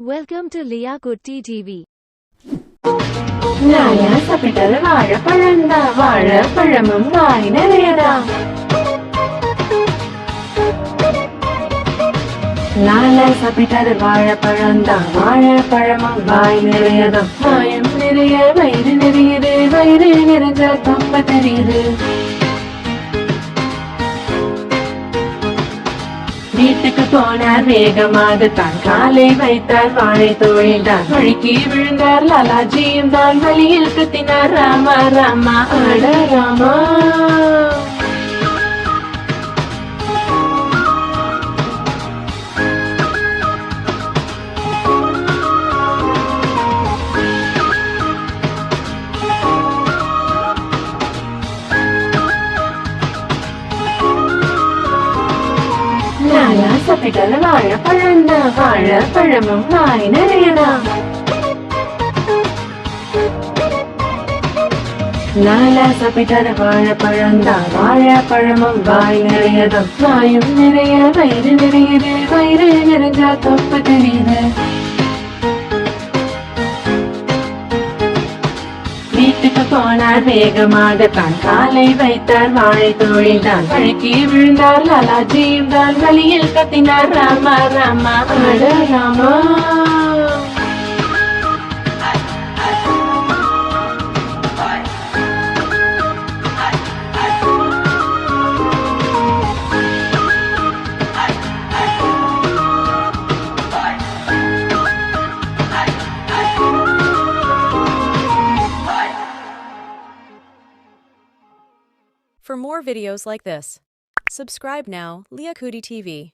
Welcome to Leah Kutti TV. நாயா சாப்பிட்டது வாழைப்பழந்தா வாழைப்பழமும் வாய் நிறையதா நாயா சாப்பிட்டது வாழைப்பழந்தா வாழைப்பழமும் வாய் நிறையதா வாயும் நிறைய வயிறு நிறையுது வயிறு நிறைஞ்ச தொம்ப தெரியுது வீட்டுக்கு போனார் வேகமாக தான் காலை வைத்தார் வாழை தோழிந்தார் வழுக்கி விழுந்தார் லாலாஜியும் தான் வழியில் கத்தினார் ராமா ராமா அட ராமா நாயா சாப்பிட்டது வாழைப்பழந்தா வாழைப்பழமும் வாய் நிறையதா நாயா சாப்பிட்டது வாழைப்பழந்தா வாழைப்பழமும் வாய் நிறையதா வாயும் நிறைய வயிறு நிறையுது வயிறு நிறைஞ்சா தொப்பு தெரியுது வீட்டுக்கு போனார் வேகமாக தான் காலை வைத்தார் வாழை தோழிதான் வழுக்கி விழுந்தார் லாலாஜியும் தான் வழியில் கத்தினார் ராமா ராமா அட Rama For more videos like this, subscribe now, Leah Kutti TV.